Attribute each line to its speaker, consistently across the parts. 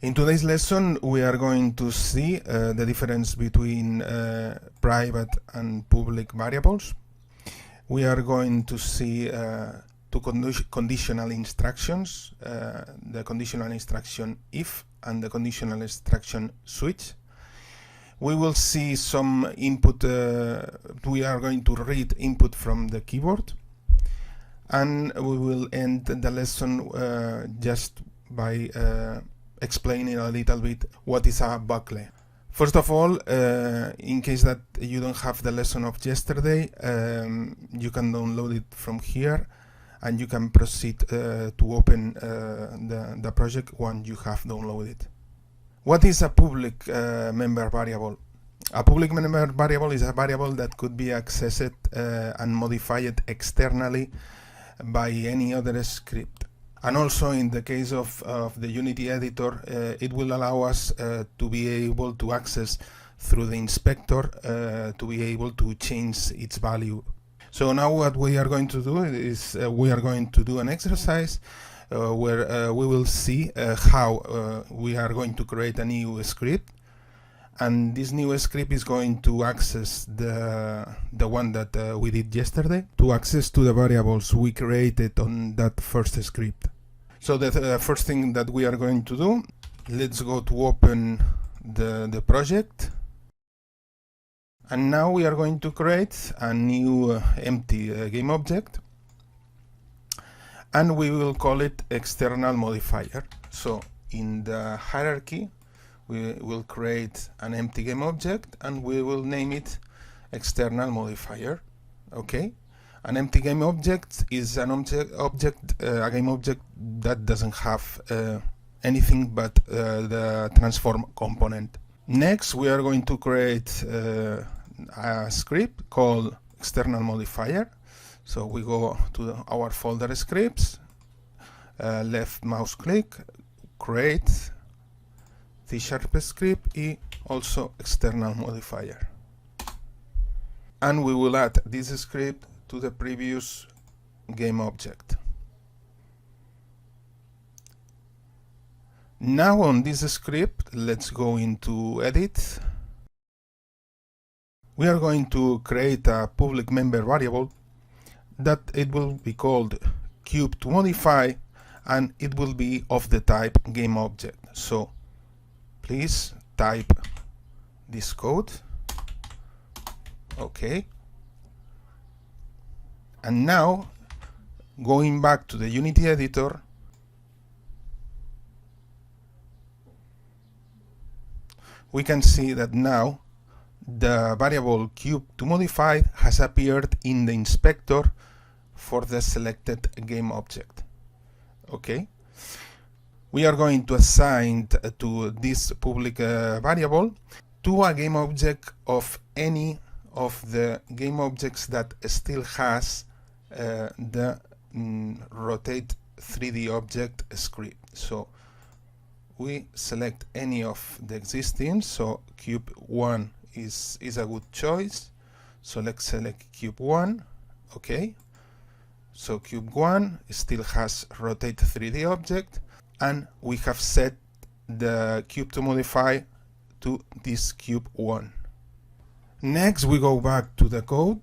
Speaker 1: In today's lesson, we are going to see the difference between private and public variables. We are going to see two conditional instructions, the conditional instruction if and the conditional instruction switch. We will see some input, we are going to read input from the keyboard, and we will end the lesson just by explaining a little bit what is a bucle. First of all, in case that you don't have the lesson of yesterday, you can download it from here and you can proceed to open the project once you have downloaded. What is a public member variable? A public member variable is a variable that could be accessed and modified externally by any other script. And also in the case of the Unity editor, it will allow us to be able to access through the inspector to be able to change its value. So now what we are going to do is we are going to do an exercise where we will see how we are going to create a new script, and this new script is going to access the one that we did yesterday to access to the variables we created on that first script. So the first thing that we are going to do, let's go to open the project, and now we are going to create a new empty game object, and we will call it external modifier. So in the hierarchy we will create an empty game object and we will name it external modifier. Okay, an empty game object is an a game object that doesn't have anything but the transform component. Next, we are going to create a script called external modifier. So we go to our folder scripts, left mouse click, create C# script and also external modifier, and we will add this script to the previous game object. Now on this script, let's go into edit. We are going to create a public member variable that it will be called cube to modify, and it will be of the type game object. So please type this code. Okay. And now, going back to the Unity editor, we can see that now the variable cube to modify has appeared in the inspector for the selected game object. Okay. We are going to assign to this public variable to a game object of any of the game objects that still has the rotate 3D object script. So we select any of the existing, so cube 1 is a good choice, so let's select cube 1. Okay, so cube 1 still has rotate 3D object, and we have set the cube to modify to this cube 1. Next, we go back to the code,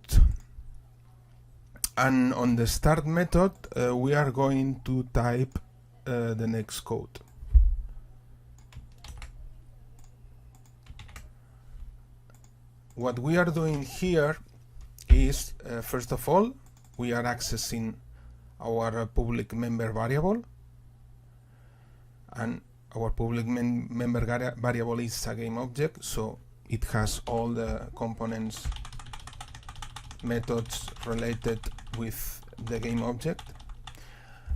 Speaker 1: and on the start method we are going to type the next code. What we are doing here is first of all, we are accessing our public member variable, and our public member variable is a game object, so it has all the components, methods related with the game object.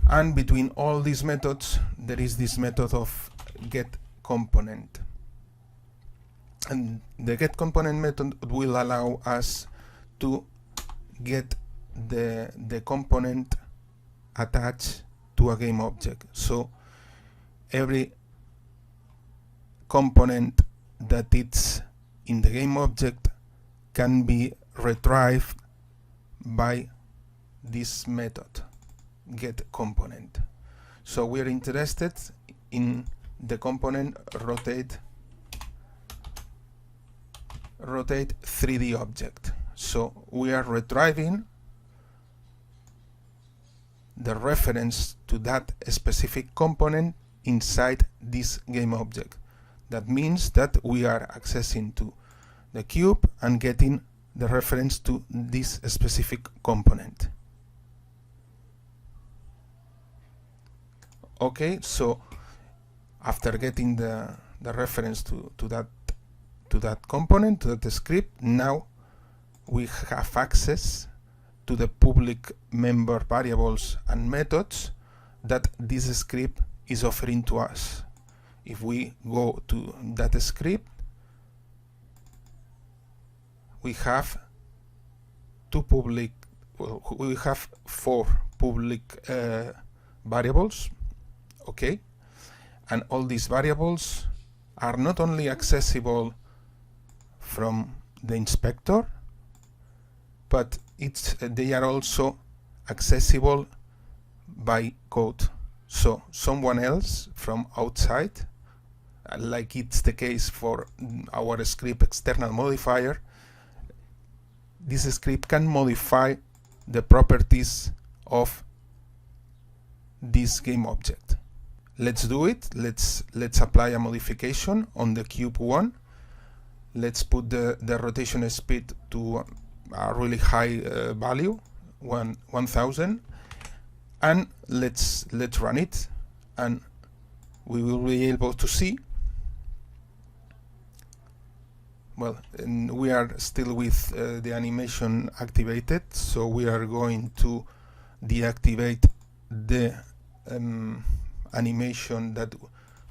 Speaker 1: And between all these methods, there is this method of get component. And the get component method will allow us to get the component attached to a game object. So every component that it's in the game object can be retrieved by this method, get component. So we're interested in the component rotate 3D object. So we are retrieving the reference to that specific component inside this game object. That means that we are accessing to the cube and getting the reference to this specific component. Okay, so after getting the reference to that component, to that script, now we have access to the public member variables and methods that this script is offering to us. If we go to that script, we have we have 4 public variables, okay, and all these variables are not only accessible from the inspector, but they are also accessible by code. So someone else from outside, like it's the case for our script external modifier, this script can modify the properties of this game object. Let's do it. Let's apply a modification on the cube 1. Let's put the rotation speed to a really high value, 1000, and let's run it, and we will be able to see. Well, we are still with the animation activated, so we are going to deactivate the animation that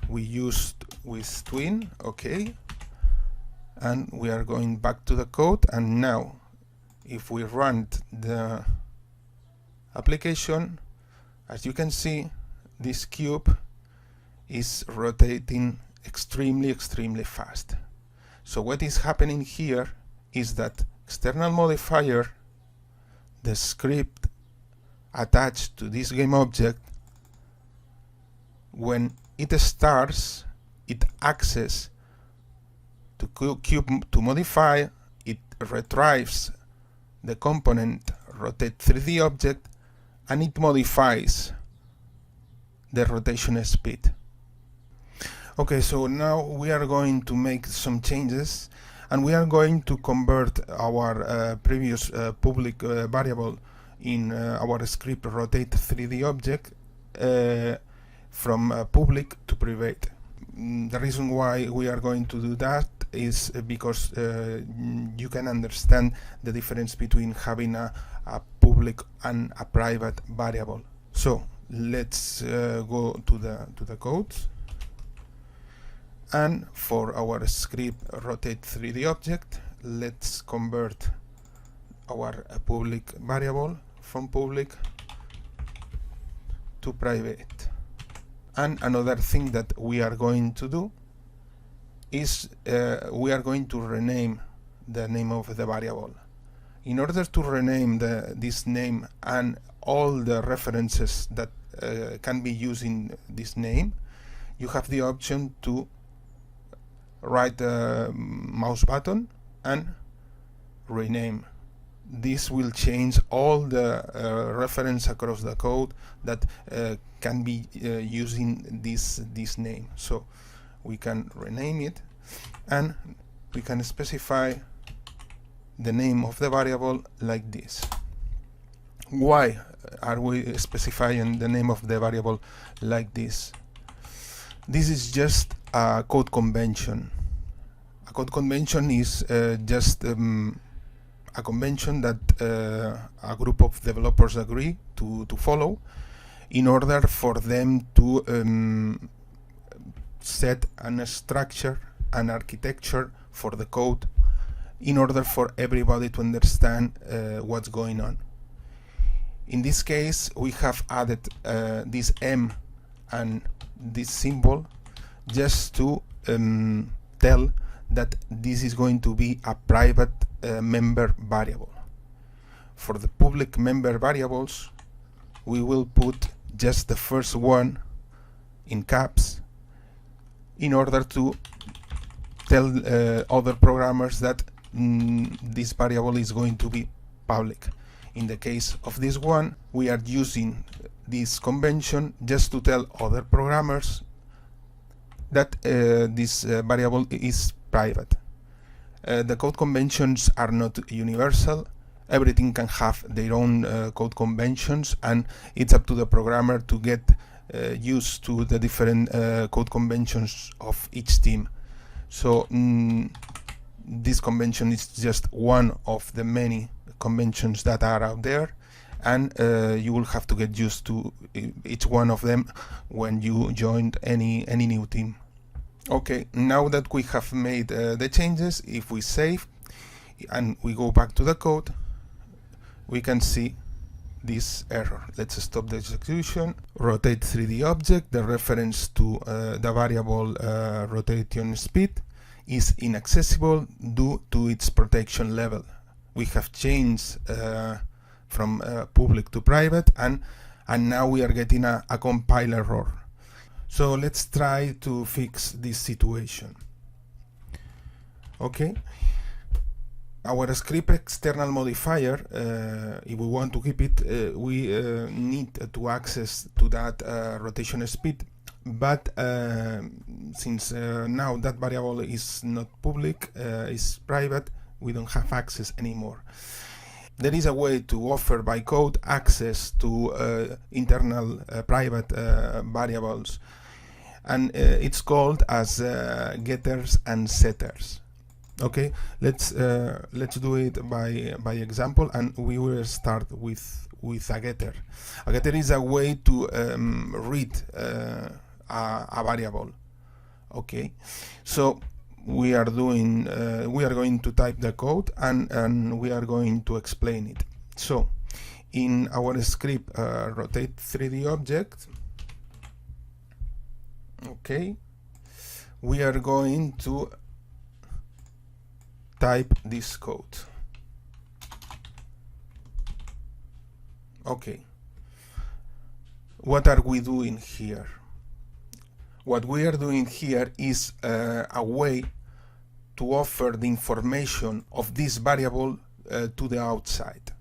Speaker 1: we used with Twin, okay, and we are going back to the code. And now if we run the application, as you can see, this cube is rotating extremely fast. So what is happening here is that external modifier, the script attached to this game object, when it starts, it accesses to cube to modify, it retrieves the component rotate 3D object, and it modifies the rotation speed. Okay, so now we are going to make some changes, and we are going to convert our previous public variable in our script rotate 3D object from public to private. The reason why we are going to do that is because you can understand the difference between having a public and a private variable. So let's go to the code, and for our script rotate 3D object, let's convert our public variable from public to private. And another thing that we are going to do is we are going to rename the name of the variable. In order to rename this name and all the references that can be used in this name, you have the option to right mouse button and rename. This will change all the reference across the code that can be using this name. So we can rename it, and we can specify the name of the variable like this. Why are we specifying the name of the variable like this? This is just a code convention. A code convention is just a convention that a group of developers agree to follow in order for them to set a structure, an architecture for the code, in order for everybody to understand what's going on. In this case, we have added this M and this symbol just to tell that this is going to be a private member variable. For the public member variables, we will put just the first one in caps, in order to tell other programmers that this variable is going to be public. In the case of this one, we are using this convention just to tell other programmers that this variable is private. The code conventions are not universal. Everything can have their own code conventions, and it's up to the programmer to get used to the different code conventions of each team. So this convention is just one of the many conventions that are out there, and you will have to get used to each one of them when you join any new team. Okay, now that we have made the changes, if we save and we go back to the code, we can see this error. Let's stop the execution, rotate 3D object. The reference to the variable rotation speed is inaccessible due to its protection level. We have changed from public to private, and now we are getting a compile error. So let's try to fix this situation. Okay, our script external modifier, if we want to keep it, we need to access to that rotation speed, but since now that variable is not public, is private, we don't have access anymore. There is a way to offer by code access to internal private variables, and it's called as getters and setters. Okay, let's do it by example, and we will start with a getter. A getter is a way to read a variable. Okay, so we are going to type the code, and we are going to explain it. So in our script, rotate 3D object, okay, we are going to type this code. Okay, what are we doing here? What we are doing here is a way to offer the information of this variable to the outside.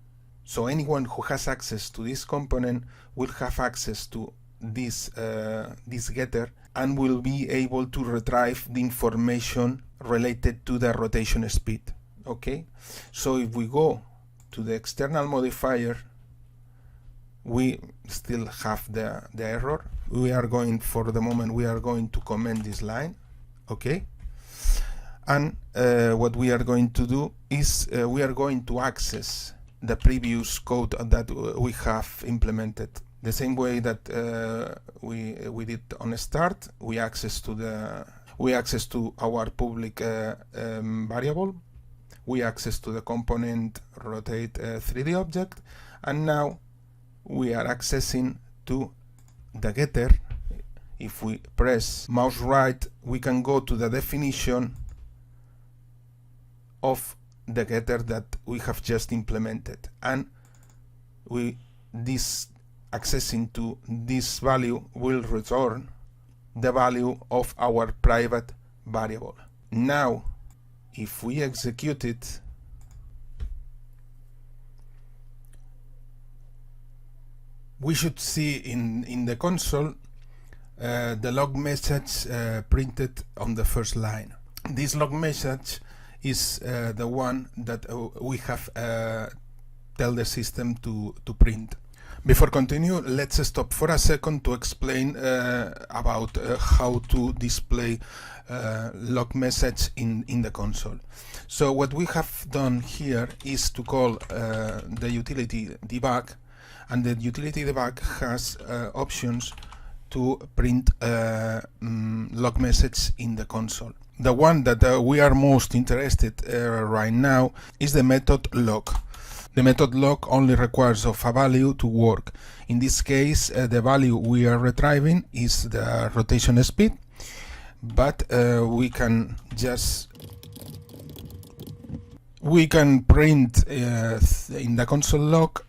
Speaker 1: So anyone who has access to this component will have access to this getter, and will be able to retrieve the information related to the rotation speed. Okay, so if we go to the external modifier, we still have the error. We are going, for the moment, we are going to comment this line. Okay, and what we are going to do is we are going to access the previous code that we have implemented. The same way that we did on start, we access to our public variable, we access to the component rotate 3D object, and now we are accessing to the getter. If we press mouse right, we can go to the definition of the getter that we have just implemented, and accessing to this value will return the value of our private variable. Now, if we execute it, we should see in the console the log message printed on the first line. This log message is the one that we have tell the system to print. Before continue, let's stop for a second to explain about how to display log message in the console. So what we have done here is to call the utility debug, and the utility debug has options to print log message in the console. The one that we are most interested right now is the method log. The method log only requires of a value to work. In this case, the value we are retrieving is the rotation speed, but we can print in the console log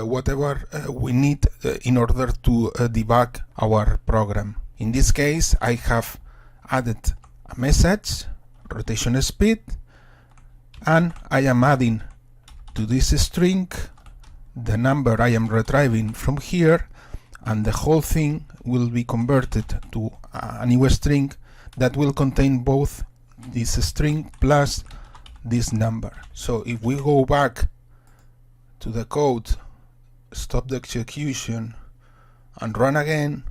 Speaker 1: whatever we need in order to debug our program. In this case, I have added a message, rotation speed, and I am adding to this string the number I am retrieving from here, and the whole thing will be converted to a new string that will contain both this string plus this number. So if we go back to the code, stop the execution, and run again,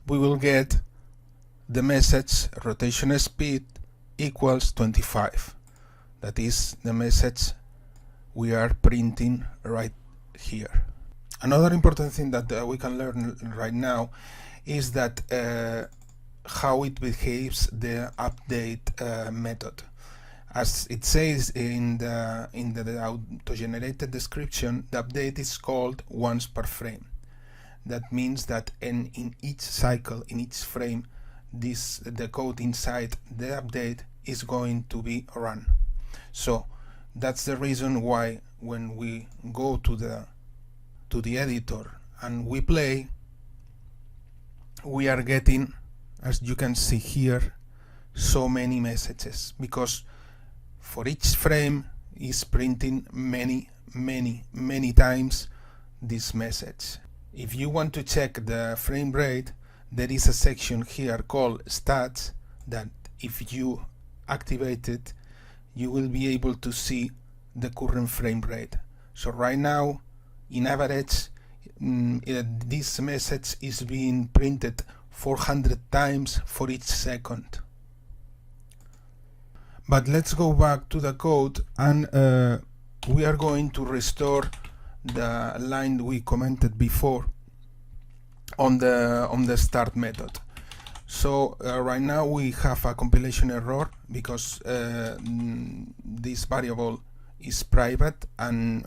Speaker 1: we will get the message rotation speed equals 25. That is the message we are printing right here. Another important thing that we can learn right now is that how it behaves the update method. As it says in the auto-generated description, the update is called once per frame. That means that in each cycle, in each frame, the code inside the update is going to be run. So that's the reason why when we go to the editor and we play, we are getting, as you can see here, so many messages, because for each frame is printing many times this message. If you want to check the frame rate, there is a section here called stats that if you activate it, you will be able to see the current frame rate. So right now, in average, this message is being printed 400 times for each second. But let's go back to the code, and we are going to restore the line we commented before on the start method. So right now we have a compilation error because this variable is private, and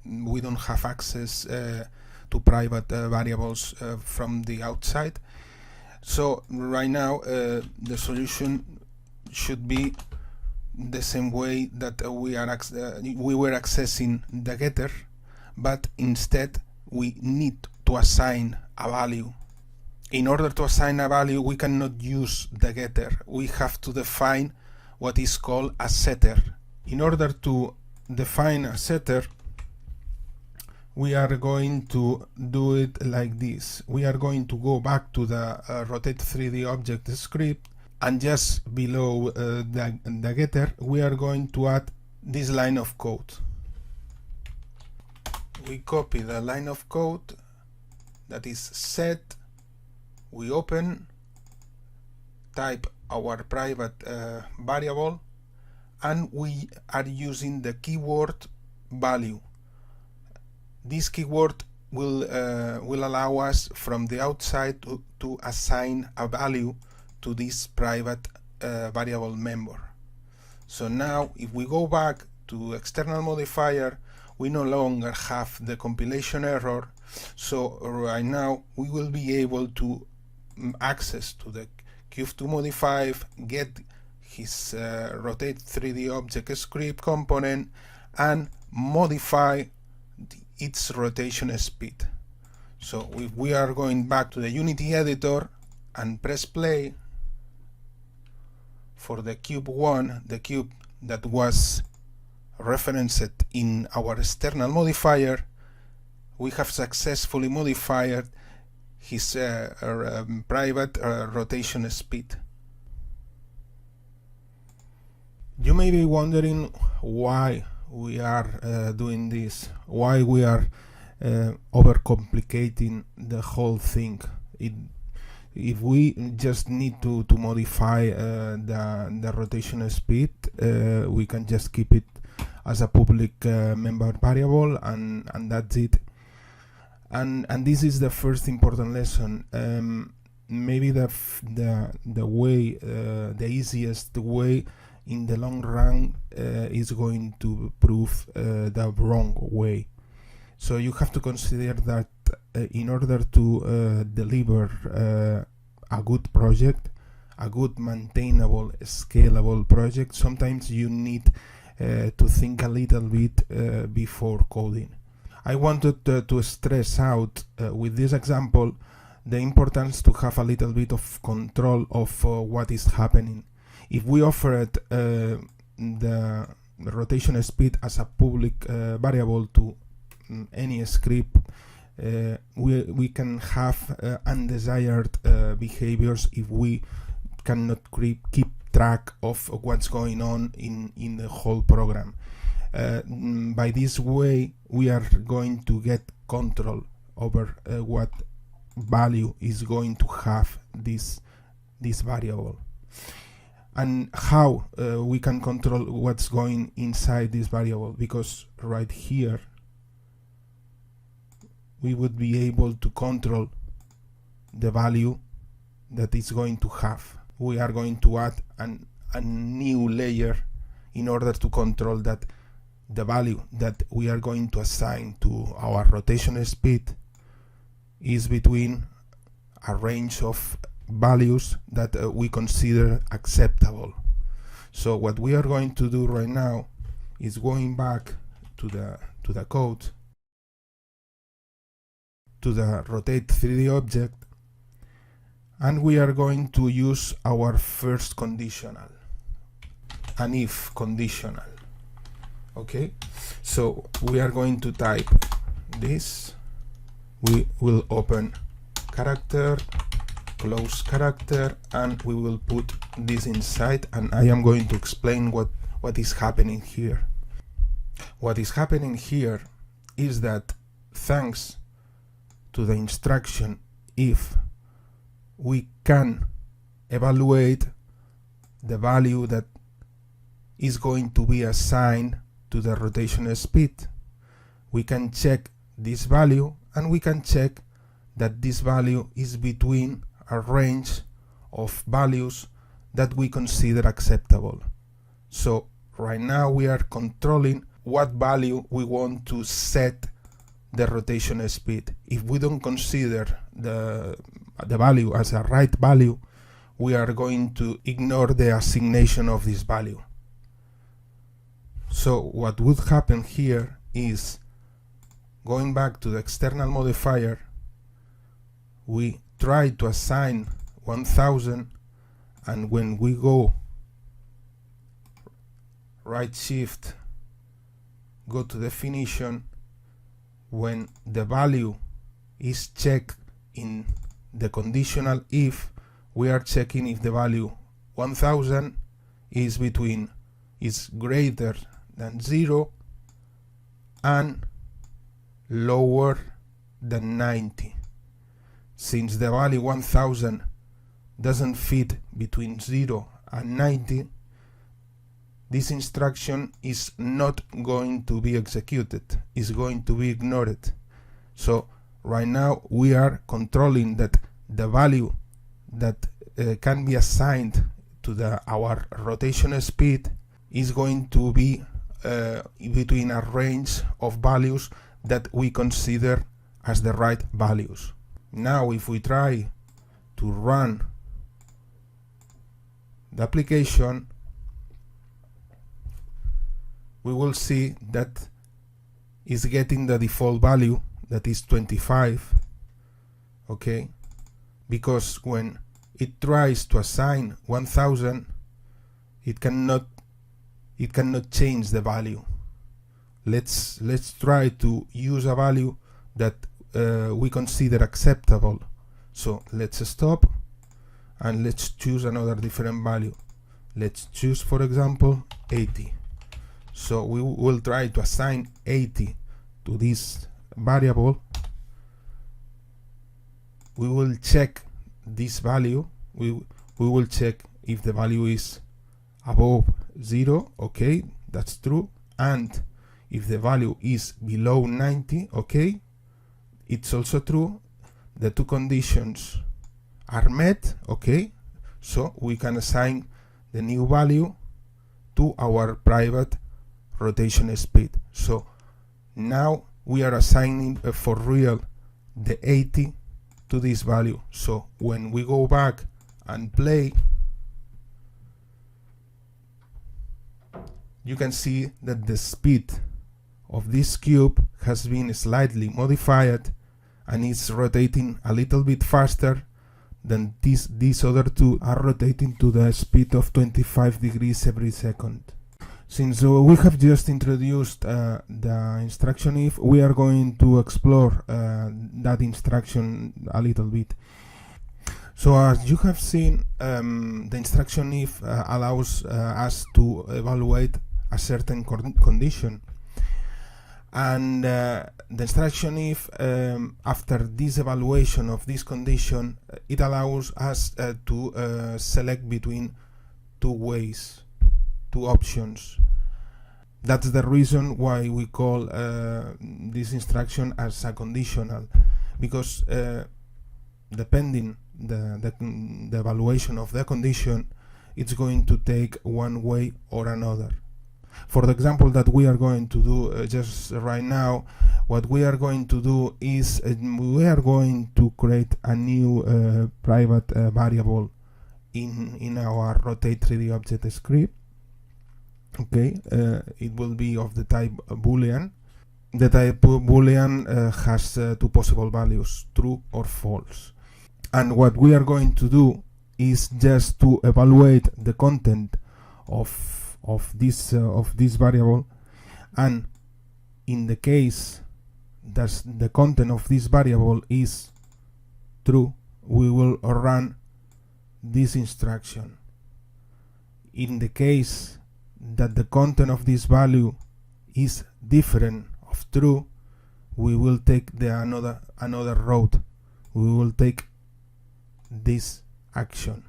Speaker 1: we don't have access to private variables from the outside. So right now the solution should be the same way that we were accessing the getter, but instead we need to assign a value. In order to assign a value, we cannot use the getter. We have to define what is called a setter. In order to define a setter, we are going to do it like this. We are going to go back to the rotate 3D object script, and just below the getter, we are going to add this line of code. We copy the line of code that is set. We open, type our private variable, and we are using the keyword value. This keyword will allow us from the outside to assign a value to this private variable member. So now if we go back to external modifier, we no longer have the compilation error. So right now we will be able to access to the Cube2 modify, get his rotate 3D object script component, and modify its rotation speed. So if we are going back to the Unity editor and press play for the cube 1, the cube that was referenced in our external modifier, we have successfully modified his private rotation speed. You may be wondering why we are doing this, why we are overcomplicating the whole thing. If we just need to modify the rotation speed, we can just keep it as a public member variable, and that's it. And this is the first important lesson. Maybe the way, the easiest way in the long run is going to prove the wrong way. So you have to consider that in order to deliver a good project, a good maintainable, scalable project, sometimes you need to think a little bit before coding. I wanted to stress out with this example the importance to have a little bit of control of what is happening. If we offered the rotation speed as a public variable to any script, we can have undesired behaviors if we cannot keep track of what's going on in the whole program. By this way, we are going to get control over what value is going to have this variable, and how we can control what's going inside this variable, because right here we would be able to control the value that it's going to have. We are going to add a new layer in order to control that the value that we are going to assign to our rotation speed is between a range of values that we consider acceptable. So what we are going to do right now is going back to the code, to the rotate 3D object, and we are going to use our first conditional, an if conditional. Okay, so we are going to type this. We will open character, close character, and we will put this inside, and I am going to explain what is happening here. What is happening here is that thanks to the instruction if, we can evaluate the value that is going to be assigned to the rotation speed. We can check this value, and we can check that this value is between a range of values that we consider acceptable. So right now we are controlling what value we want to set the rotation speed. If we don't consider the value as a right value, we are going to ignore the assignation of this value. So what would happen here is, going back to the external modifier, we try to assign 1000, and when we go right shift, go to definition, when the value is checked in the conditional if, we are checking if the value 1000 is greater than 0 and lower than 90. Since the value 1000 doesn't fit between 0 and 90, this instruction is not going to be executed, is going to be ignored. So right now we are controlling that the value that can be assigned to our rotation speed is going to be between a range of values that we consider as the right values. Now if we try to run the application, we will see that is getting the default value, that is 25. Okay, because when it tries to assign 1000, it cannot change the value. Let's try to use a value that we consider acceptable. So let's stop and let's choose another different value. Let's choose, for example, 80. So we will try to assign 80 to this variable. We will check this value. We will check if the value is above 0. Okay, that's true. And if the value is below 90, okay, it's also true. The two conditions are met. Okay, so we can assign the new value to our private rotation speed. So now we are assigning for real the 80 to this value. So when we go back and play, you can see that the speed of this cube has been slightly modified, and it's rotating a little bit faster than these other two are rotating to the speed of 25 degrees every second. Since we have just introduced the instruction if, we are going to explore that instruction a little bit. So as you have seen, the instruction if allows us to evaluate a certain condition. And the instruction if, after this evaluation of this condition, it allows us to select between two options. That's the reason why we call this instruction as a conditional, because depending the evaluation of the condition, it's going to take one way or another. For the example that we are going to do just right now, what we are going to do is we are going to create a new private variable in our rotate 3D object script. Okay, it will be of the type Boolean. The type Boolean has two possible values, true or false. And what we are going to do is just to evaluate the content of this variable, and in the case that the content of this variable is true, we will run this instruction. In the case that the content of this value is different of true, we will take another route. We will take this action.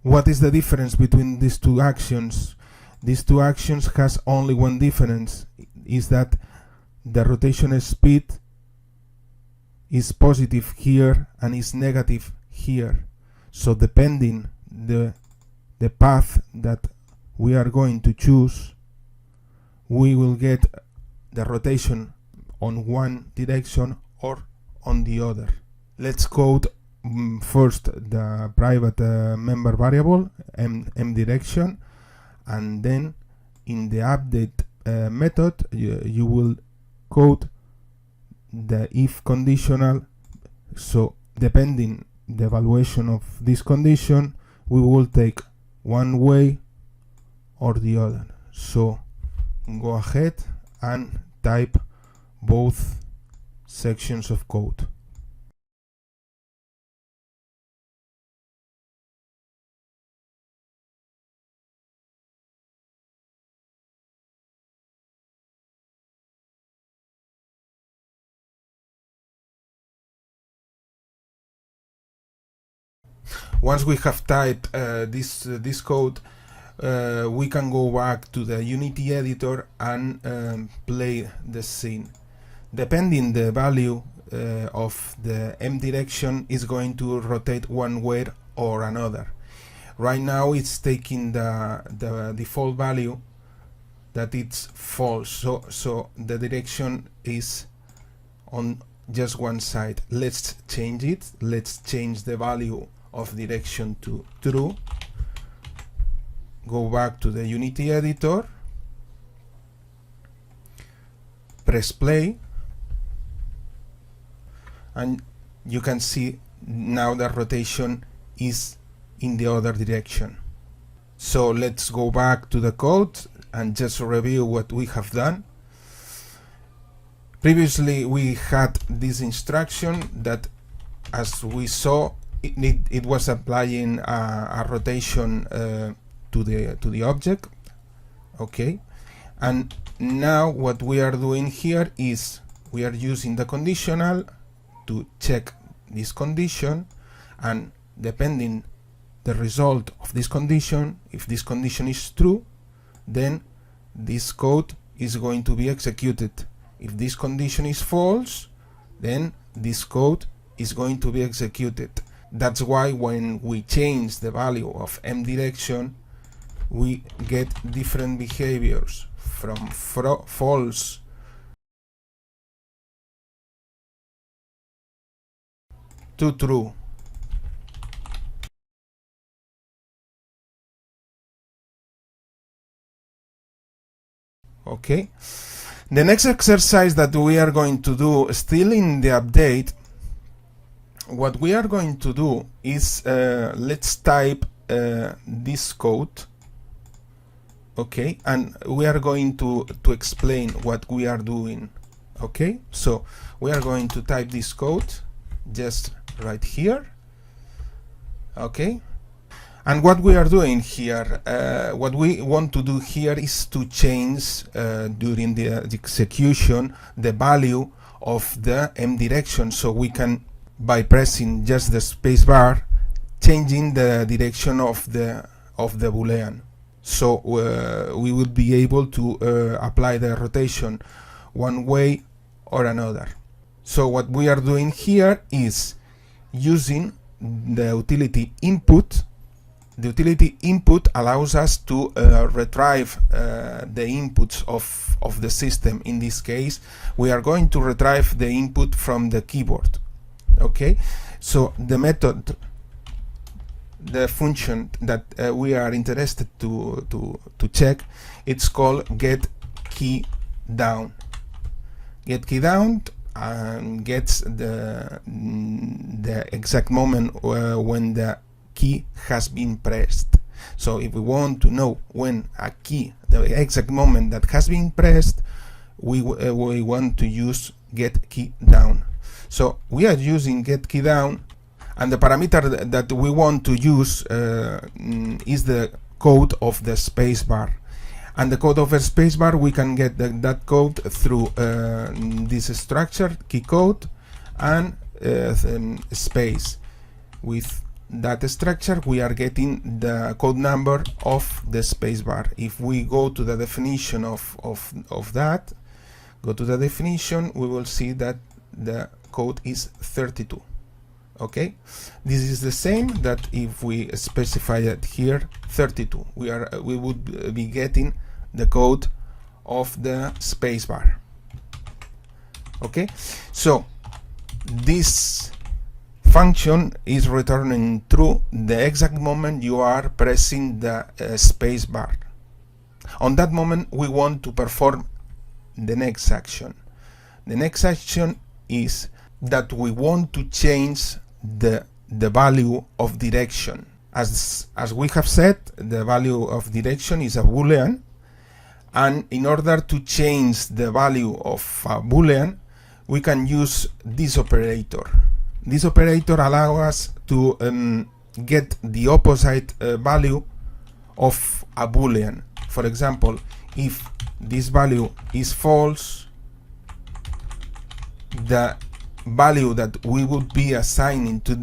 Speaker 1: What is the difference between these two actions? These two actions has only one difference, is that the rotation speed is positive here and is negative here. So depending the path that we are going to choose, we will get the rotation on one direction or on the other. Let's code first the private member variable m direction, and then in the update method you will code the if conditional. So depending the evaluation of this condition, we will take one way or the other. So go ahead and type both sections of code. Once we have typed this code, we can go back to the Unity editor and play the scene. Depending the value of the m direction is going to rotate one way or another. Right now it's taking the default value that it's false, so the direction is on just one side. Let's change it. Let's change the value of direction to true. Go back to the Unity editor, press play, and you can see now the rotation is in the other direction. So let's go back to the code and just review what we have done. Previously we had this instruction that, as we saw, it was applying a rotation to the object. Okay, and now what we are doing here is we are using the conditional to check this condition, and depending the result of this condition, if this condition is true, then this code is going to be executed. If this condition is false, then this code is going to be executed. That's why when we change the value of m direction, we get different behaviors from false to true. Okay, the next exercise that we are going to do, still in the update, what we are going to do is let's type this code, okay, and we are going to explain what we are doing. Okay, so we are going to type this code just right here. Okay, and what we are doing here, what we want to do here is to change during the execution the value of the M direction, so we can, by pressing just the spacebar, changing the direction of the Boolean. So we would be able to apply the rotation one way or another. So what we are doing here is using the utility input. The utility input allows us to retrieve the inputs of the system. In this case, we are going to retrieve the input from the keyboard. Okay, so the method, the function that we are interested to check, it's called getKeyDown. GetKeyDown gets the exact moment when the key has been pressed. So if we want to know when a key, the exact moment that has been pressed, we want to use getKeyDown. So we are using getKeyDown, and the parameter that we want to use is the code of the spacebar. And the code of the spacebar, we can get that code through this structure, key code, and space. With that structure, we are getting the code number of the spacebar. If we go to the definition of that, go to the definition, we will see that the code is 32. Okay, this is the same that if we specify it here 32, we would be getting the code of the spacebar. Okay, so this function is returning true the exact moment you are pressing the spacebar. On that moment, we want to perform the next action. The next action is that we want to change the value of direction. As we have said, the value of direction is a Boolean, and in order to change the value of a Boolean, we can use this operator. This operator allows us to get the opposite value of a Boolean. For example, if this value is false, the value that we would be assigning to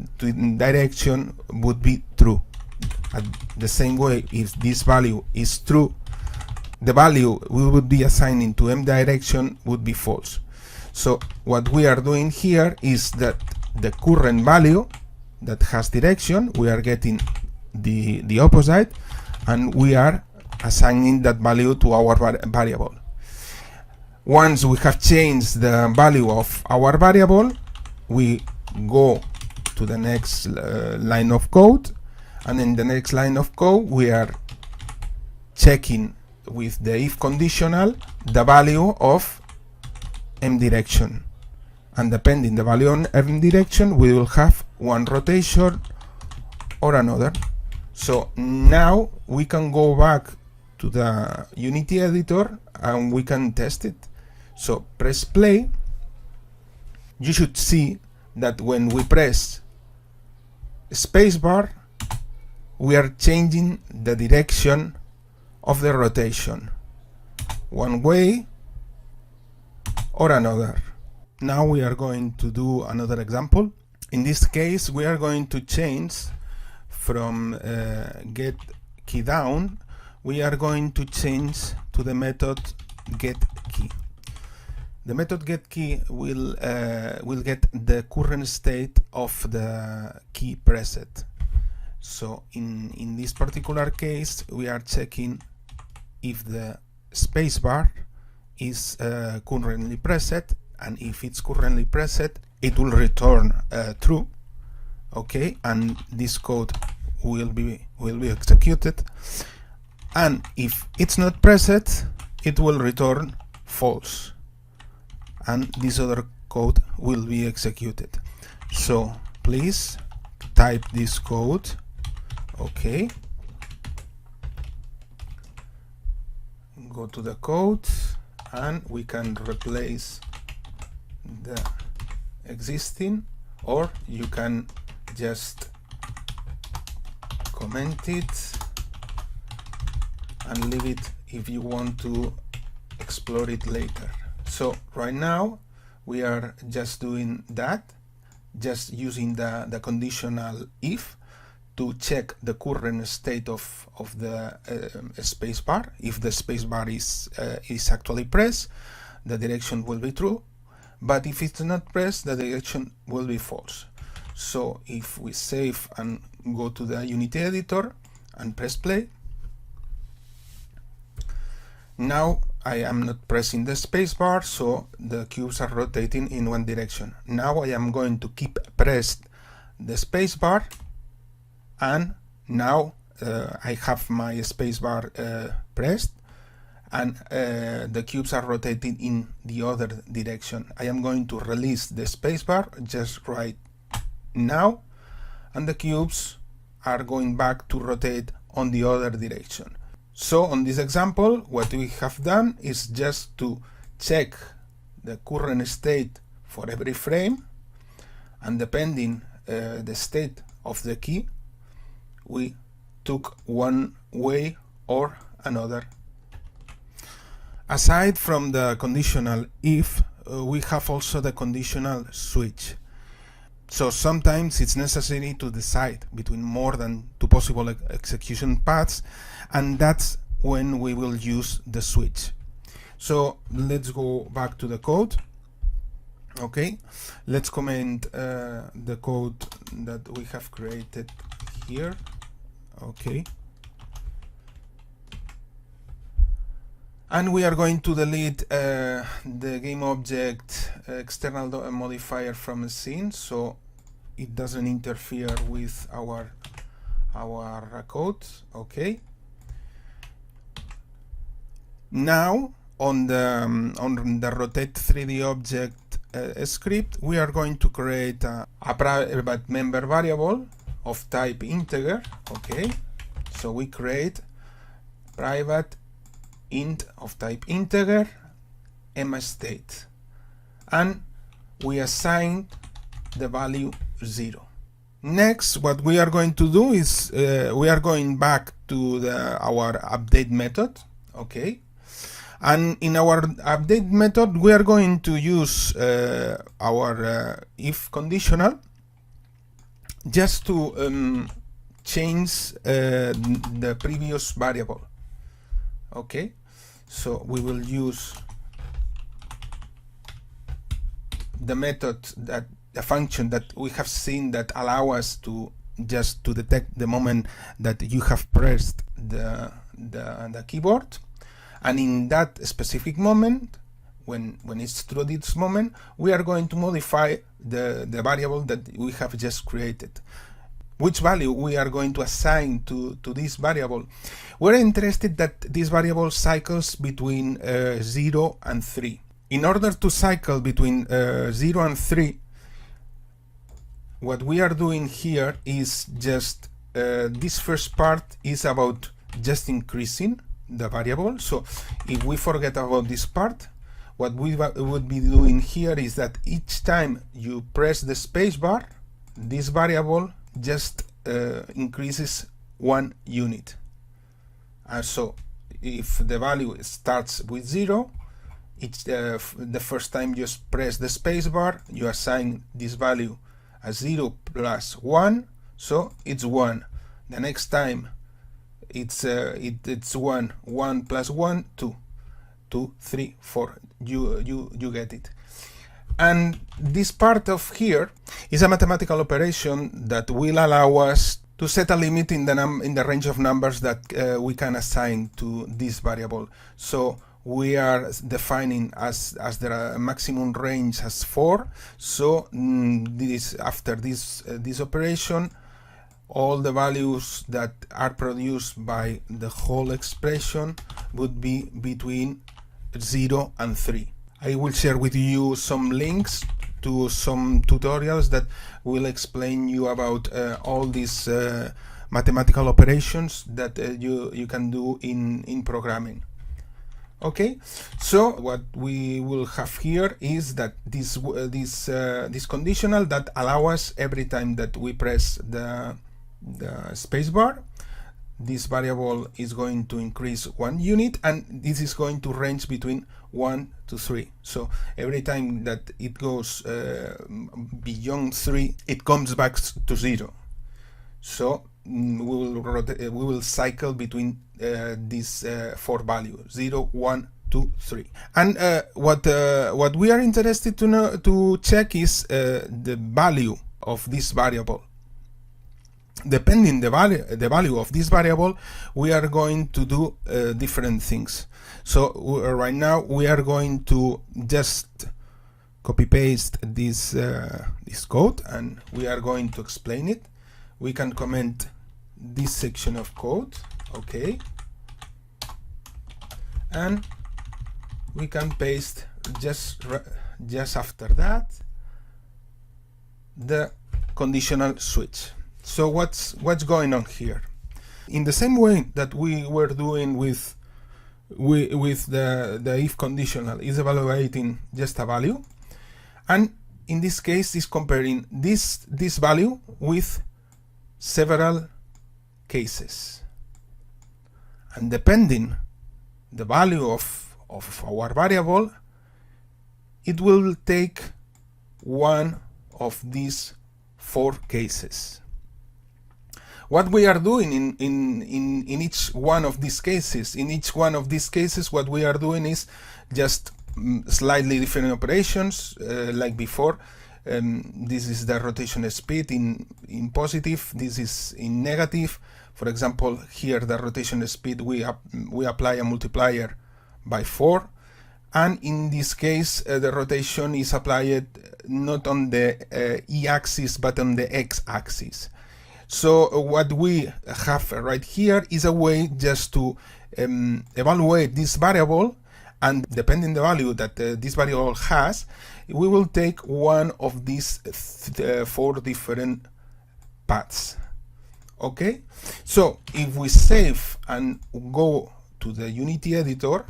Speaker 1: direction would be true. At the same way, if this value is true, the value we would be assigning to M direction would be false. So what we are doing here is that the current value that has direction, we are getting the opposite, and we are assigning that value to our variable. Once we have changed the value of our variable, we go to the next line of code, and in the next line of code we are checking with the if conditional the value of M direction, and depending the value on M direction, we will have one rotation or another. So now we can go back to the Unity editor and we can test it. So press play. You should see that when we press spacebar, we are changing the direction of the rotation one way or another. Now we are going to do another example. In this case, we are going to change from getKeyDown, we are going to change to the method getKey. The method getKey will get the current state of the key preset. So in this particular case, we are checking if the spacebar is currently preset, and if it's currently preset, it will return true. Okay, and this code will be executed. And if it's not preset, it will return false, and this other code will be executed. So please type this code. Okay, go to the code and we can replace the existing, or you can just comment it and leave it if you want to explore it later. So right now we are just doing that, just using the conditional if to check the current state of the spacebar. If the spacebar is actually pressed, the direction will be true, but if it's not pressed, the direction will be false. So if we save and go to the Unity editor and press play, now I am not pressing the spacebar, so the cubes are rotating in one direction. Now I am going to keep pressed the spacebar, and now I have my spacebar pressed, and the cubes are rotating in the other direction. I am going to release the spacebar just right now, and the cubes are going back to rotate on the other direction. So on this example, what we have done is just to check the current state for every frame, and depending the state of the key, we took one way or another. Aside from the conditional if, we have also the conditional switch. So sometimes it's necessary to decide between more than two possible execution paths, and that's when we will use the switch. So let's go back to the code. Okay, let's comment the code that we have created here. Okay, and we are going to delete the game object external modifier from a scene, so it doesn't interfere with our code. Okay, now on the rotate 3D object script, we are going to create a private member variable of type integer. Okay, so we create private int of type integer mState, and we assign the value 0. Next, what we are going to do is we are going back to our update method. Okay, and in our update method we are going to use our if conditional just to change the previous variable. Okay, so we will use the method, that the function that we have seen that allow us to just to detect the moment that you have pressed the keyboard, and in that specific moment, when it's through this moment, we are going to modify the variable that we have just created. Which value we are going to assign to this variable? We're interested that this variable cycles between 0 and 3. In order to cycle between 0 and 3, what we are doing here is just this first part is about just increasing the variable. So if we forget about this part, what we would be doing here is that each time you press the spacebar, this variable just increases 1 unit. So if the value starts with 0, it's the first time you press the spacebar, you assign this value as 0 plus 1, so it's 1. The next time it's 1, 1 plus 1, 2, 2, 3, 4. You get it. And this part of here is a mathematical operation that will allow us to set a limit in the range of numbers that we can assign to this variable. So we are defining as the maximum range as 4. So after this operation, all the values that are produced by the whole expression would be between 0 and 3. I will share with you some links to some tutorials that will explain you about all these mathematical operations that you can do in programming. Okay, so what we will have here is that this conditional that allow us every time that we press the spacebar, this variable is going to increase 1 unit, and this is going to range between 1 to 3. So every time that it goes beyond 3, it comes back to 0. So we will cycle between these 4 values: 0, 1, 2, 3. And what we are interested to check is the value of this variable. Depending the value of this variable, we are going to do different things. So right now we are going to just copy paste this code, and we are going to explain it. We can comment this section of code, okay, and we can paste just after that the conditional switch. So what's going on here? In the same way that we were doing with the if conditional, is evaluating just a value, and in this case is comparing this value with several cases, and depending the value of our variable, it will take one of these 4 cases. What we are doing in each one of these cases, what we are doing is just slightly different operations, like before. This is the rotation speed in positive, this is in negative. For example, here the rotation speed, we apply a multiplier by 4, and in this case the rotation is applied not on the y-axis but on the x-axis. So what we have right here is a way just to evaluate this variable, and depending the value that this variable has, we will take one of these 4 different paths. Okay, so if we save and go to the Unity editor,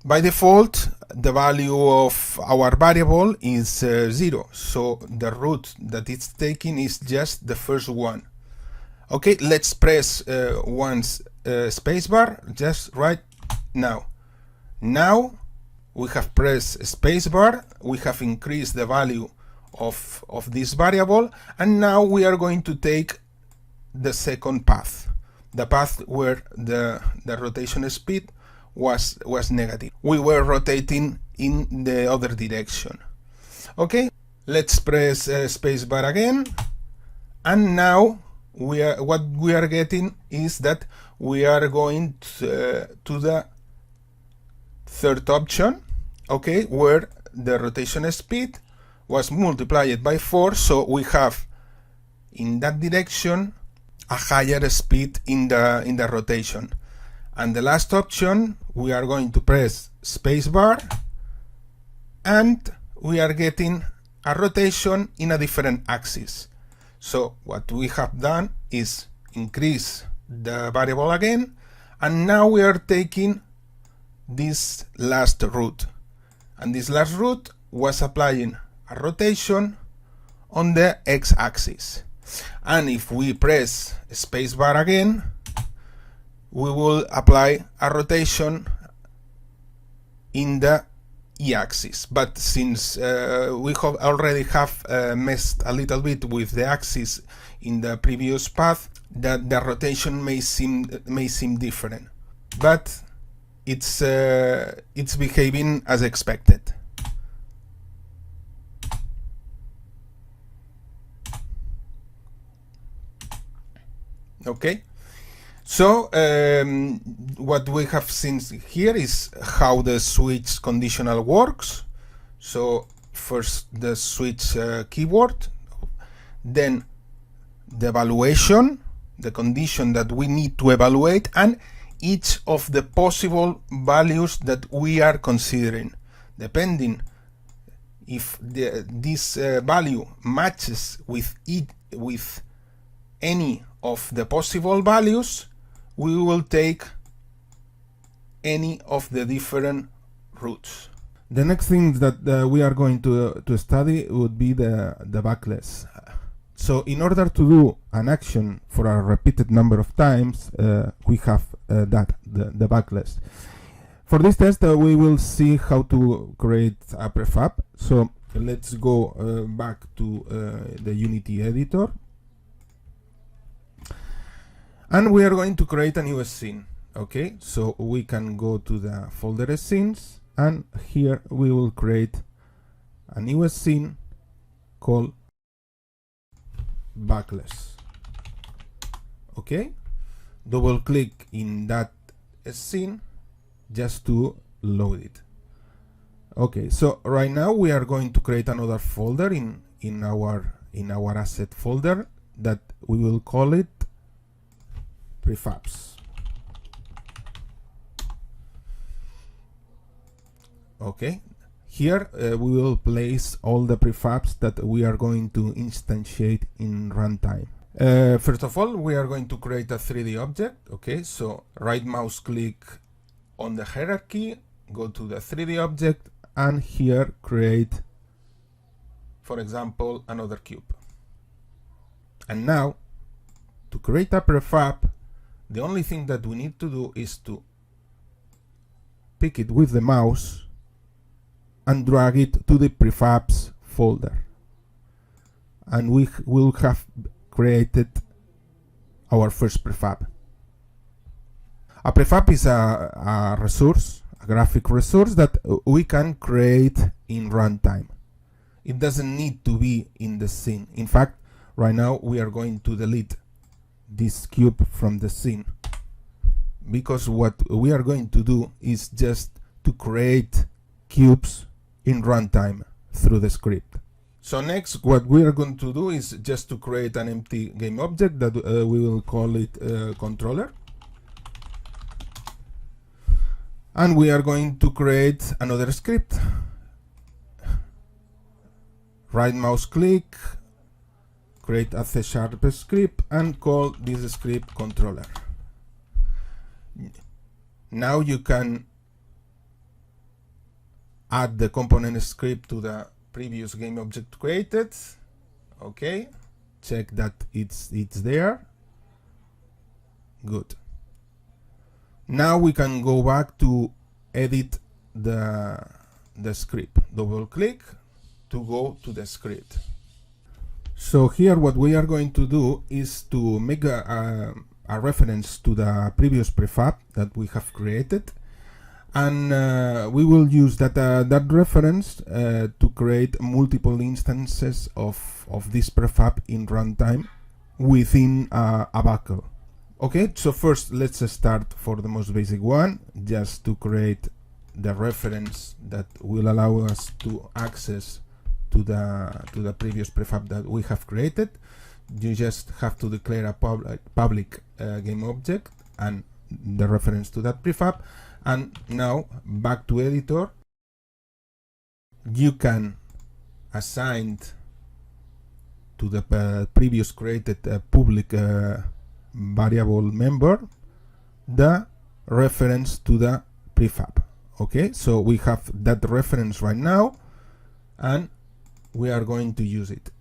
Speaker 1: by default the value of our variable is 0, so the route that it's taking is just the first one. Okay, let's press once spacebar just right now. Now we have pressed spacebar, we have increased the value of this variable, and now we are going to take the second path, the path where the rotation speed was negative. We were rotating in the other direction. Okay, let's press spacebar again, and now what we are getting is that we are going to the third option, okay, where the rotation speed was multiplied by 4, so we have in that direction a higher speed in the rotation. And the last option, we are going to press spacebar, and we are getting a rotation in a different axis. So what we have done is increase the variable again, and now we are taking this last route, and this last route was applying a rotation on the x-axis. And if we press spacebar again, we will apply a rotation in the y-axis. But since we already have messed a little bit with the axis in the previous path, that the rotation may seem different, but it's behaving as expected. Okay, so what we have seen here is how the switch conditional works. So first the switch keyword, then the evaluation, the condition that we need to evaluate, and each of the possible values that we are considering. Depending if this value matches with any of the possible values, we will take any of the different roots. The next thing that we are going to study would be the bucles. So in order to do an action for a repeated number of times, we have the bucles. For this test, we will see how to create a prefab. So let's go back to the Unity editor. And we are going to create a new scene. Okay, so we can go to the folder scenes, and here we will create a new scene called bucles. Okay, double click in that scene just to load it. Okay, so right now we are going to create another folder in our asset folder that we will call it prefabs. Okay, here we will place all the prefabs that we are going to instantiate in runtime. First of all, we are going to create a 3D object. Okay, so right mouse click on the hierarchy, go to the 3D object, and here create, for example, another cube. And now, to create a prefab, the only thing that we need to do is to pick it with the mouse and drag it to the prefabs folder, and we will have created our first prefab. A prefab is a resource, a graphic resource that we can create in runtime. It doesn't need to be in the scene. In fact, right now we are going to delete this cube from the scene, because what we are going to do is just to create cubes in runtime through the script. So next, what we are going to do is just to create an empty game object that we will call it controller. And we are going to create another script. Right mouse click, create a C# script, and call this script controller. Now you can add the component script to the previous game object created. Okay, check that it's there. Good. Now we can go back to edit the script. Double click to go to the script. So here what we are going to do is to make a reference to the previous prefab that we have created, and we will use that reference to create multiple instances of this prefab in runtime within a bucle. Okay, so first let's start for the most basic one, just to create the reference that will allow us to access to the previous prefab that we have created. You just have to declare a public game object and the reference to that prefab. And now back to editor, you can assign to the previous created public variable member the reference to the prefab. Okay, so we have that reference right now, and we are going to use it.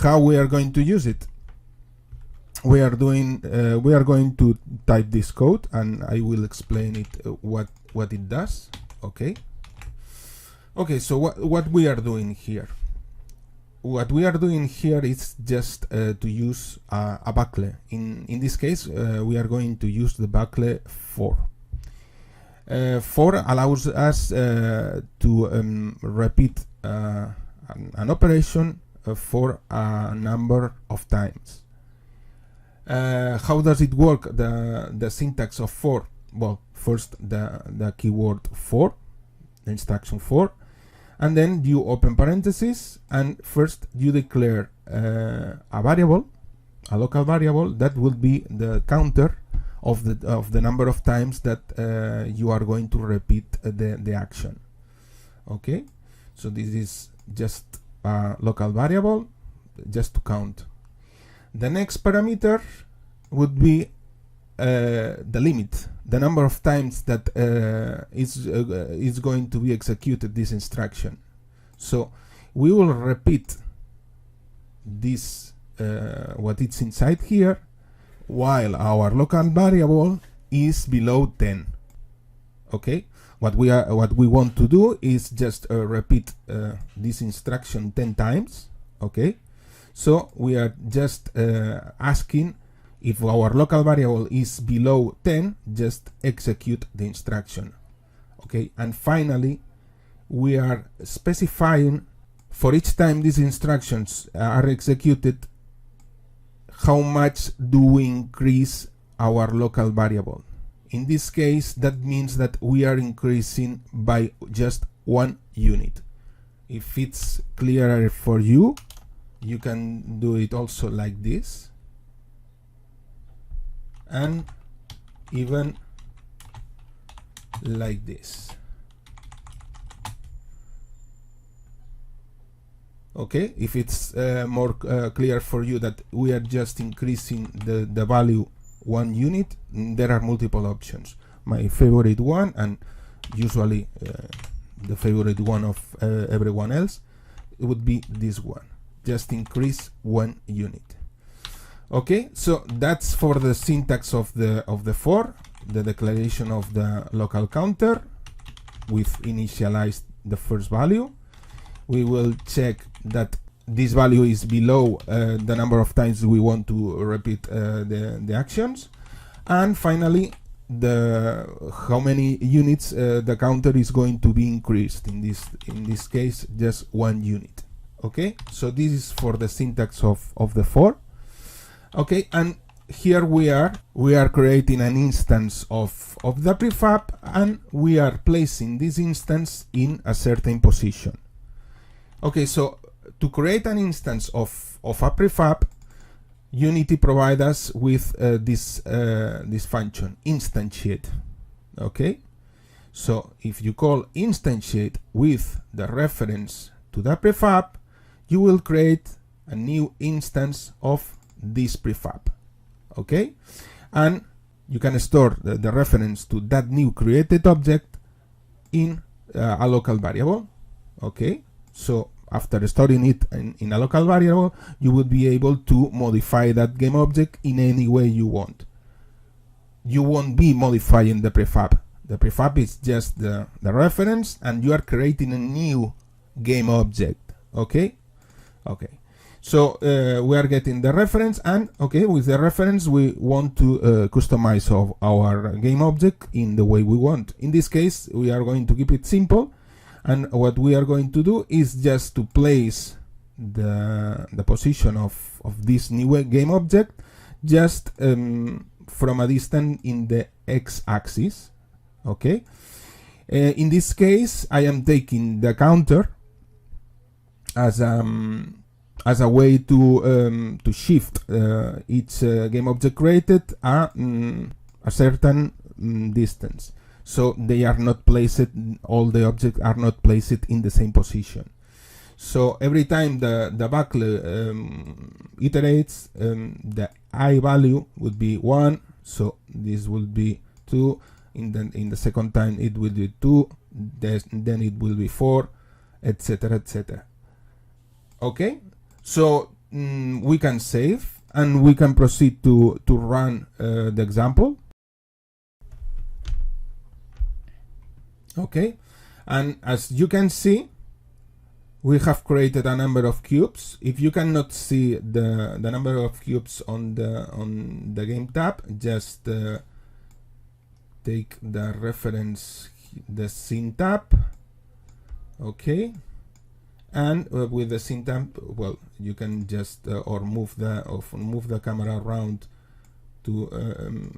Speaker 1: How we are going to use it? We are going to type this code, and I will explain it what it does. Okay. Okay, so what we are doing here? What we are doing here is just to use a bucle. In this case, we are going to use the bucle for. For allows us to repeat an operation for a number of times. How does it work? The syntax of for? Well, first the keyword for, the instruction for, and then you open parentheses, and first you declare a variable, a local variable that will be the counter of the number of times that you are going to repeat the action. Okay, So this is just a local variable, just to count. The next parameter would be the limit, the number of times that is going to be executed this instruction. So we will repeat this what it's inside here while our local variable is below 10. Okay, what we want to do is just repeat this instruction 10 times. Okay, so we are just asking if our local variable is below 10, just execute the instruction. Okay, and finally we are specifying for each time these instructions are executed, how much do we increase our local variable. In this case, that means that we are increasing by just 1 unit. If it's clearer for you, you can do it also like this, and even like this. Okay, if it's more clear for you that we are just increasing the value 1 unit, there are multiple options. My favorite one, and usually the favorite one of everyone else, it would be this one, just increase 1 unit. Okay, so that's for the syntax of the for, the declaration of the local counter with initialized the first value. We will check that this value is below the number of times we want to repeat the actions, and finally how many units the counter is going to be increased. In this case, just 1 unit. Okay, so this is for the syntax of the for. Okay, and here we are creating an instance of the prefab, and we are placing this instance in a certain position. Okay, so to create an instance of a prefab, Unity provides us with this function, instantiate. Okay, so if you call instantiate with the reference to the prefab, you will create a new instance of this prefab. Okay, and you can store the reference to that new created object in a local variable. Okay, so after storing it in a local variable, you would be able to modify that game object in any way you want. You won't be modifying the prefab. The prefab is just the reference, and you are creating a new game object. Okay, okay. So we are getting the reference, and okay, with the reference we want to customize our game object in the way we want. In this case, we are going to keep it simple. And what we are going to do is just to place the position of this new game object just from a distance in the x-axis. Okay. In this case, I am taking the counter as a way to shift each game object created a certain distance. So they are not placed, all the objects are not placed in the same position. So every time the bucle iterates, the I value would be 1, so this will be 2, in the second time it will be 2, then it will be 4, etc, etc. Okay, so we can save, and we can proceed to run the example. Okay, and as you can see, we have created a number of cubes. If you cannot see the number of cubes on the game tab, just take the reference, the scene tab. Okay, and with the scene tab, well, you can just or move the camera around to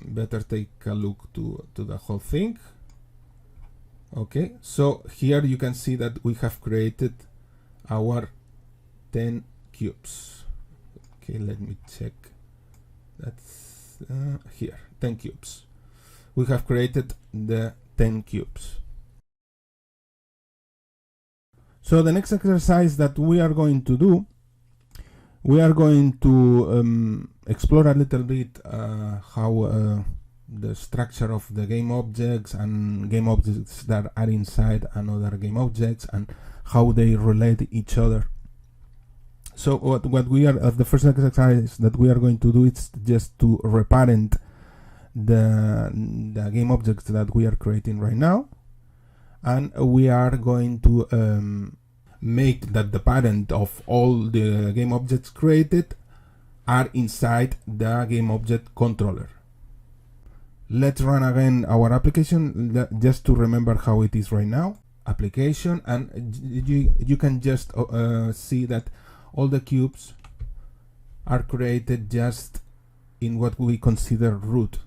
Speaker 1: better take a look to the whole thing. Okay, so here you can see that we have created our 10 cubes. Okay, let me check. That's here, 10 cubes. We have created the 10 cubes. So the next exercise that we are going to do, we are going to explore a little bit how the structure of the game objects and game objects that are inside another game objects and how they relate each other. So what we are, the first exercise that we are going to do is just to reparent the game objects that we are creating right now, and we are going to make that the parent of all the game objects created are inside the game object controller. Let's run again our application just to remember how it is right now. Application, and you can just see that all the cubes are created just in what we consider root,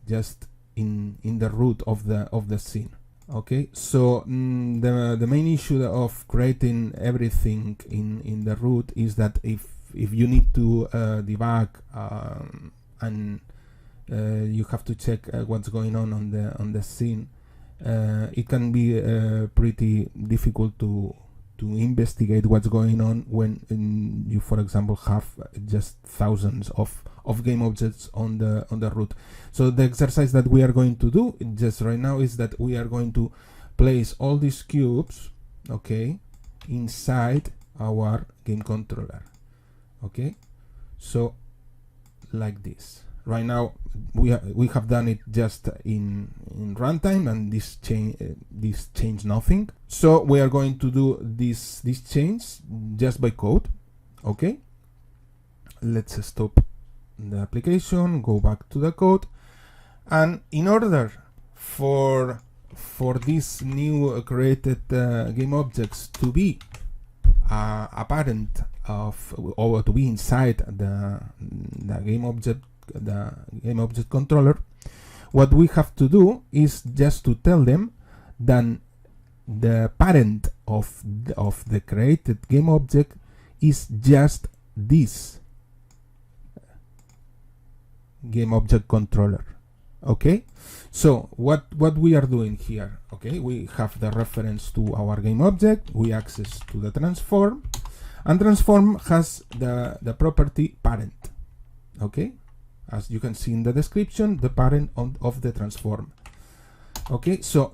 Speaker 1: just in the root of the scene. Okay, so the main issue of creating everything in the root is that if you need to debug and you have to check what's going on the scene, it can be pretty difficult to investigate what's going on when you, for example, have just thousands of game objects on the root. So the exercise that we are going to do just right now is that we are going to place all these cubes, okay, inside our game controller. Okay, so like this. Right now we have done it just in runtime, and this change nothing. So we are going to do this change just by code. Okay, let's stop the application, go back to the code, and in order for these new created game objects to be a parent of, or to be inside the game object controller, what we have to do is just to tell them that the parent of the created game object is just this game object controller. Okay, so what we are doing here, okay, we have the reference to our game object, we access to the transform, and transform has the property parent. Okay, as you can see in the description, the parent of the transform. Okay, so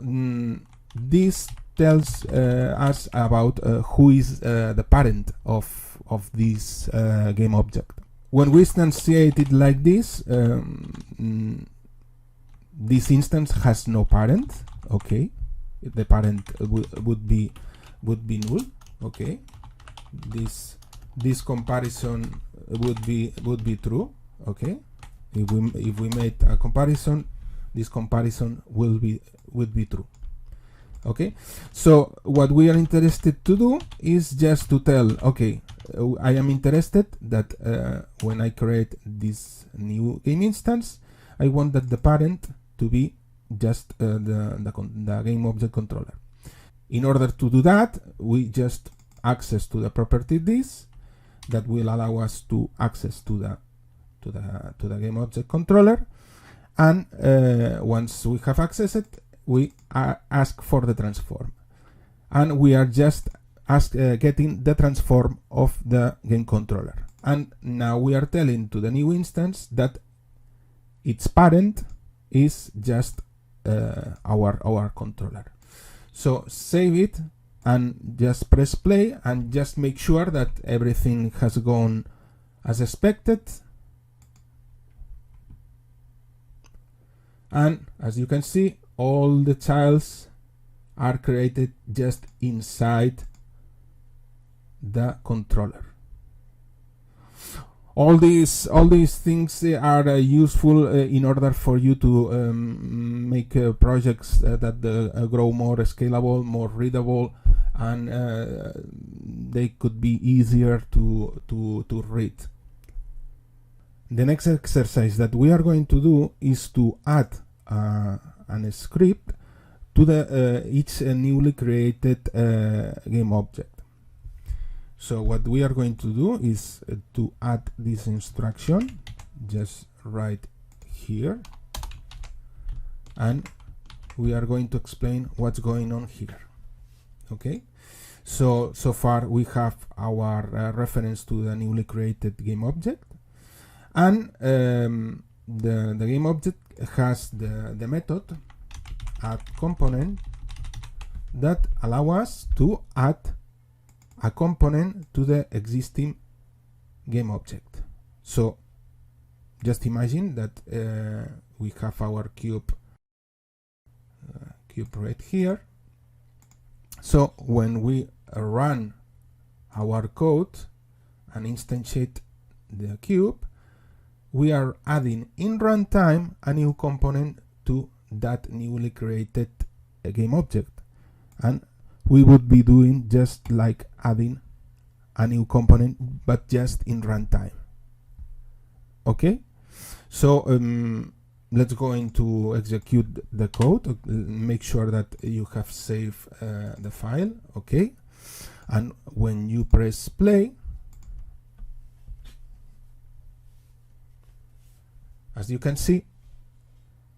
Speaker 1: this tells us about who is the parent of this game object. When we instantiate it like this, this instance has no parent. Okay, the parent would be null. Okay, this comparison would be true. Okay, if we made a comparison, this comparison would be true. Okay, so what we are interested to do is just to tell, okay, I am interested that when I create this new game instance, I want that the parent to be just the game object controller. In order to do that, we just access to the property this that will allow us to access to the game object controller, and once we have accessed it, we ask for the transform, and we are just getting the transform of the game controller. And now we are telling to the new instance that its parent is just our controller. So save it and just press play, and just make sure that everything has gone as expected. And as you can see, all the childs are created just inside the controller. All these things are useful in order for you to make projects that grow more scalable, more readable, and they could be easier to read. The next exercise that we are going to do is to add a script to the each newly created game object. So what we are going to do is to add this instruction just right here, and we are going to explain what's going on here. Okay, So far we have our reference to the newly created game object, and the game object has the method add component that allow us to add a component to the existing game object. So just imagine that we have our cube right here. So when we run our code and instantiate the cube, we are adding in runtime a new component to that newly created game object, and we would be doing just like adding a new component, but just in runtime. Okay, so let's go into execute the code. Make sure that you have saved the file. Okay, and when you press play, as you can see,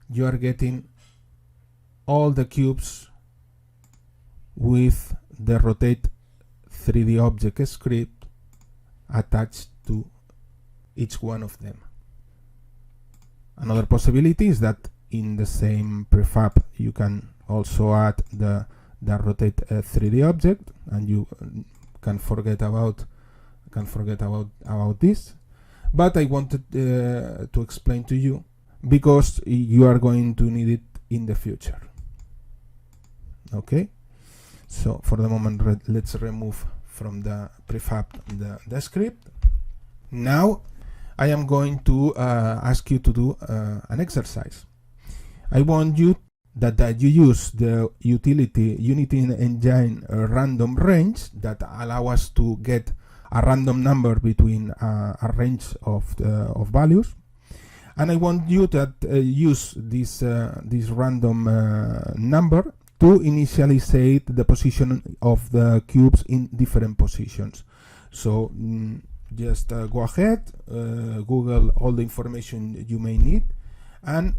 Speaker 1: you are getting all the cubes with the rotate 3D object script attached to each one of them. Another possibility is that in the same prefab you can also add the rotate 3D object, and you can forget about this. But I wanted to explain to you because you are going to need it in the future. Okay, so for the moment let's remove from the prefab the script. Now I am going to ask you to do an exercise. I want you that you use the utility Unity Engine random range that allow us to get a random number between a range of values, and I want you that use this random number to initialize the position of the cubes in different positions. So just go ahead, Google all the information you may need, and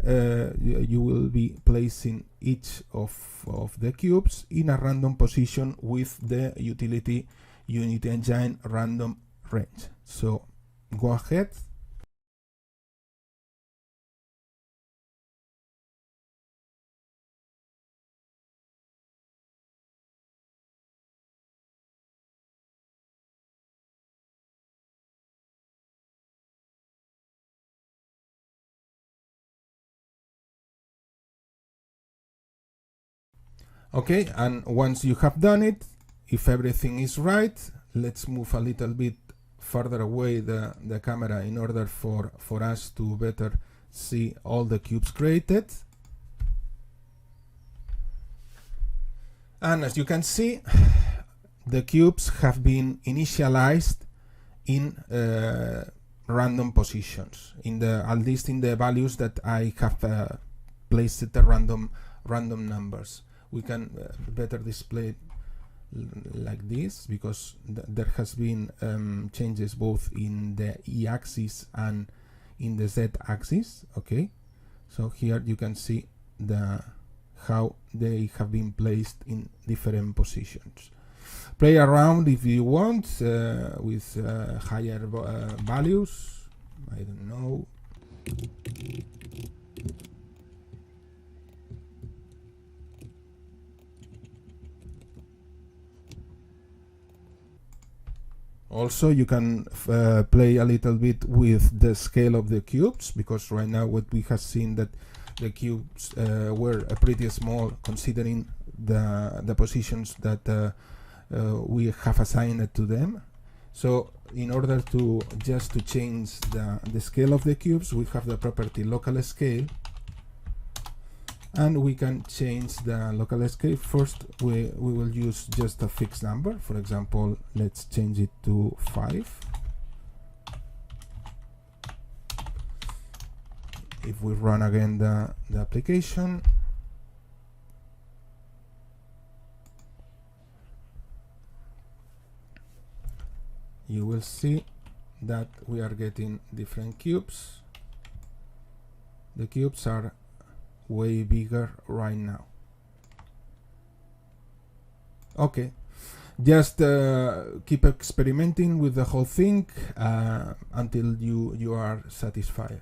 Speaker 1: you will be placing each of the cubes in a random position with the utility Unity Engine random range. So go ahead. Okay, and once you have done it, if everything is right, let's move a little bit further away the camera in order for us to better see all the cubes created. And as you can see, the cubes have been initialized in random positions, in at least in the values that I have placed the random numbers. We can better display like this because there has been changes both in the y-axis and in the z-axis. Okay, so here you can see how they have been placed in different positions. Play around if you want with higher values. I don't know. Also, you can play a little bit with the scale of the cubes, because right now what we have seen that the cubes were pretty small considering the positions that we have assigned to them. So in order to change the scale of the cubes, we have the property local scale, and we can change the local scale. First we will use just a fixed number. For example, let's change it to 5. If we run again the application, you will see that we are getting different cubes. The cubes are way bigger right now. Okay, Just keep experimenting with the whole thing until you are satisfied.